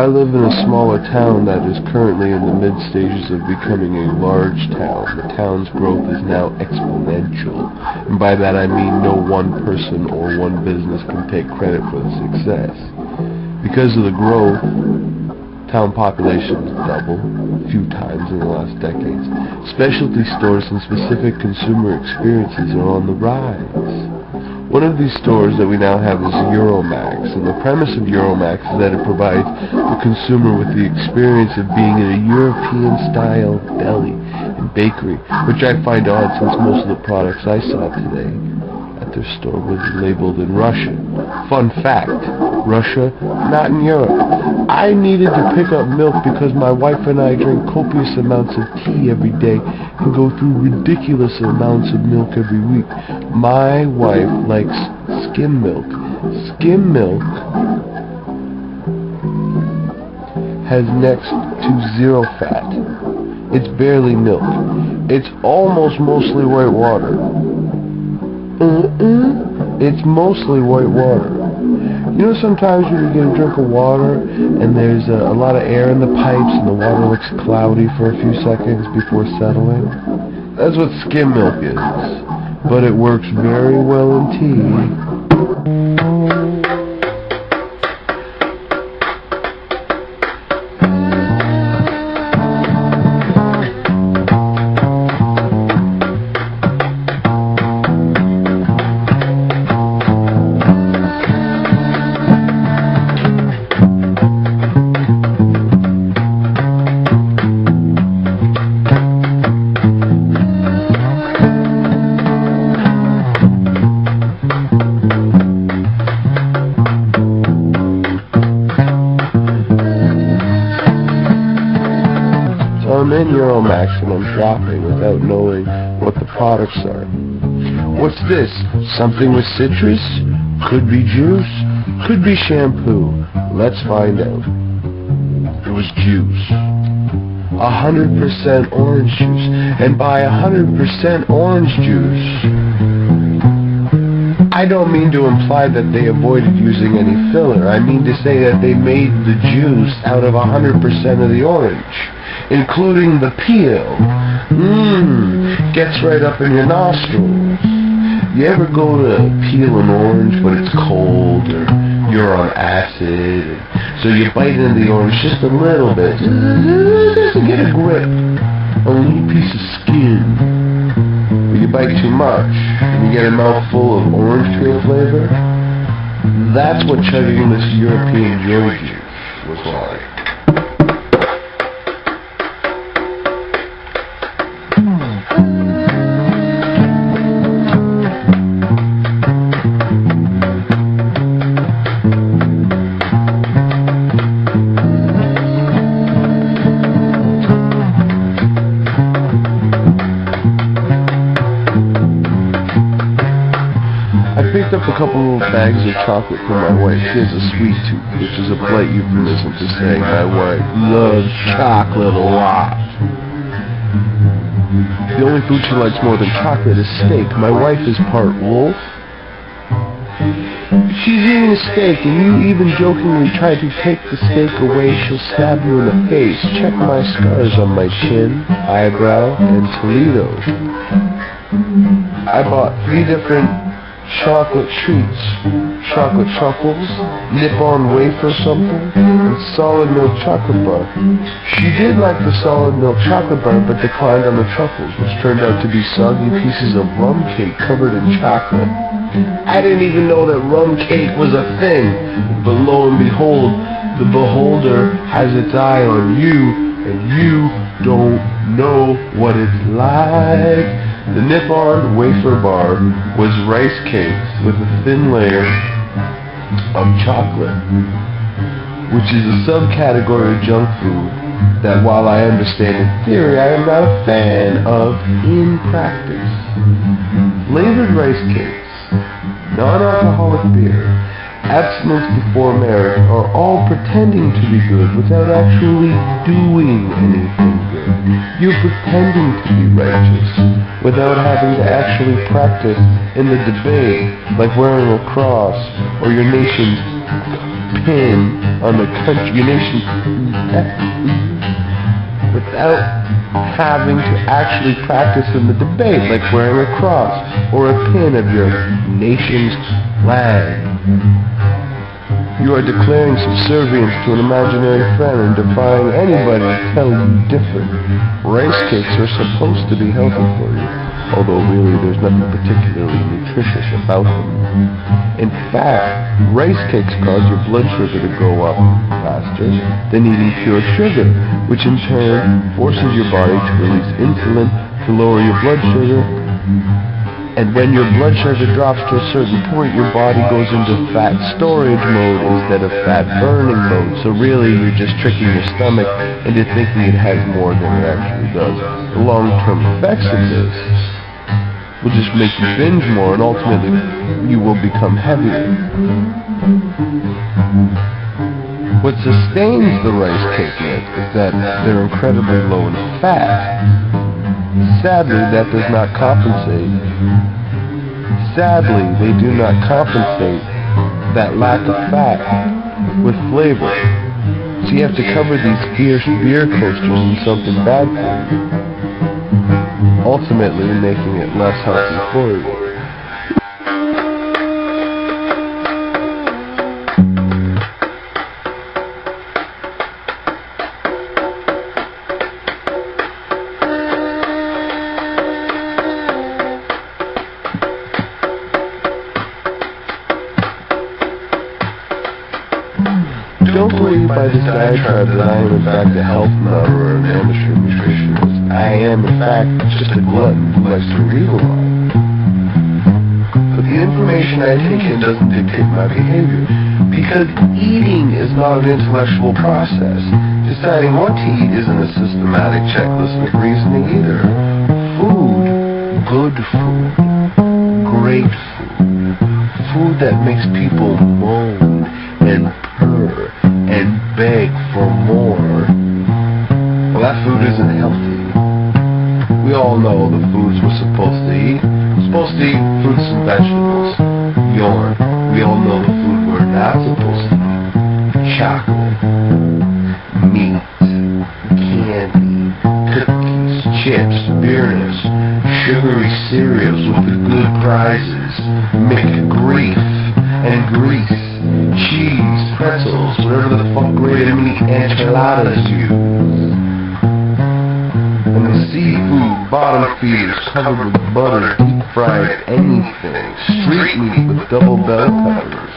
I live in a smaller town that is currently in the mid-stages of becoming a large town. The town's growth is now exponential, and by that I mean no one person or one business can take credit for the success. Because of the growth, town population has doubled a few times in the last decades. Specialty stores and specific consumer experiences are on the rise. One of these stores that we now have is Euromax, and the premise of Euromax is that it provides the consumer with the experience of being in a European-style deli and bakery, which I find odd since most of the products I saw today at their store was labeled in Russian. Fun fact, Russia, not in Europe. I needed to pick up milk because my wife and I drink copious amounts of tea every day and go through ridiculous amounts of milk every week. My wife likes skim milk. Skim milk has next to zero fat. It's barely milk. It's almost mostly white water. It's mostly white water. You know, sometimes when you get a drink of water and there's a lot of air in the pipes and the water looks cloudy for a few seconds before settling? That's what skim milk is. But it works very well in tea. I'm in Euromax and I'm shopping without knowing what the products are. What's this? Something with citrus? Could be juice? Could be shampoo. Let's find out. It was juice. 100% orange juice. And by 100% orange juice, I don't mean to imply that they avoided using any filler. I mean to say that they made the juice out of 100% of the orange, including the peel. Gets right up in your nostrils. You ever go to peel an orange but it's cold or you're on acid, so you bite into the orange just a little bit, just to get a grip on a little piece of skin. But you bite too much and you get a mouthful of orange peel flavor. That's what chugging this European joy juice was like. I picked up a couple of bags of chocolate for my wife. She has a sweet tooth, which is a polite euphemism for saying my wife loves chocolate a lot. The only food she likes more than chocolate is steak. My wife is part wolf. If she's eating a steak and you even jokingly try to take the steak away, she'll stab you in the face. Check my scars on my chin, eyebrow, and Toledo. I bought 3 different chocolate treats, chocolate truffles, nip-on wafer something, and solid milk chocolate bar. She did like the solid milk chocolate bar, but declined on the truffles, which turned out to be soggy pieces of rum cake covered in chocolate. I didn't even know that rum cake was a thing, but lo and behold, the beholder has its eye on you, and you don't know what it's like. The nip-on wafer bar was rice cakes with a thin layer of chocolate, which is a subcategory of junk food that, while I understand in theory, I am not a fan of in practice. Flavored rice cakes, non-alcoholic beer, abstinence before marriage are all pretending to be good without actually doing anything good. You're pretending to be righteous without having to actually practice in the debate, like wearing a cross or your nation's pin on the country, your nation's without having to actually practice in the debate, like wearing a cross or a pin of your nation's flag. You are declaring subservience to an imaginary friend and defying anybody to tell you different. Rice cakes are supposed to be healthy for you, although really there's nothing particularly nutritious about them. In fact, rice cakes cause your blood sugar to go up faster than eating pure sugar, which in turn forces your body to release insulin to lower your blood sugar. And when your blood sugar drops to a certain point, your body goes into fat storage mode instead of fat burning mode. So really, you're just tricking your stomach into thinking it has more than it actually does. The long-term effects of this will just make you binge more, and ultimately, you will become heavier. What sustains the rice cake myth is that they're incredibly low in fat. Sadly, that does not compensate. Sadly, they do not compensate that lack of fat with flavor. So you have to cover these fierce beer coasters in something bad for you, ultimately making it less healthy for you. Don't believe by this diatribe that I am in fact a health nut or an amateur nutritionist. I am in fact just a glutton who likes to read a lot. But the information I take in doesn't dictate my behavior, because eating is not an intellectual process. Deciding what to eat isn't a systematic checklist of reasoning either. Food, good food, great food, food that makes people moan and purr and beg for more. Well, that food isn't healthy. We all know the foods we're supposed to eat. We're supposed to eat fruits and vegetables. Yarn. We all know the food we're not supposed to eat. Chocolate, meat, candy, cookies, chips, beerness, sugary cereals with the good prizes, McGrief and grease, cheese, pretzels, whatever the fuck grade of meat enchiladas use. And the seafood bottom feeders covered with butter, deep fried anything, street meat with double bell peppers.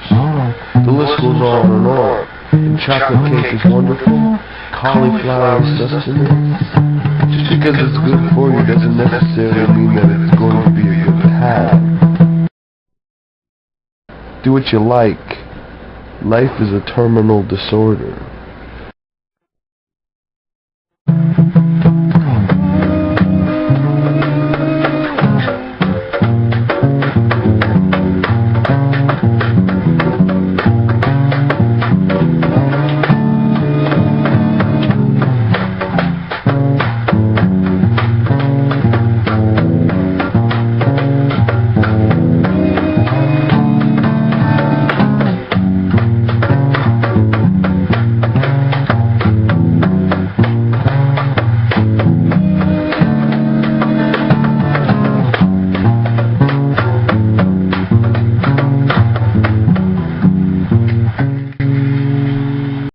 The list goes on and on. And chocolate cake is wonderful. Cauliflower is sustenance. Just because it's good for you doesn't necessarily mean that it's going to be a good have. Do what you like. Life is a terminal disorder.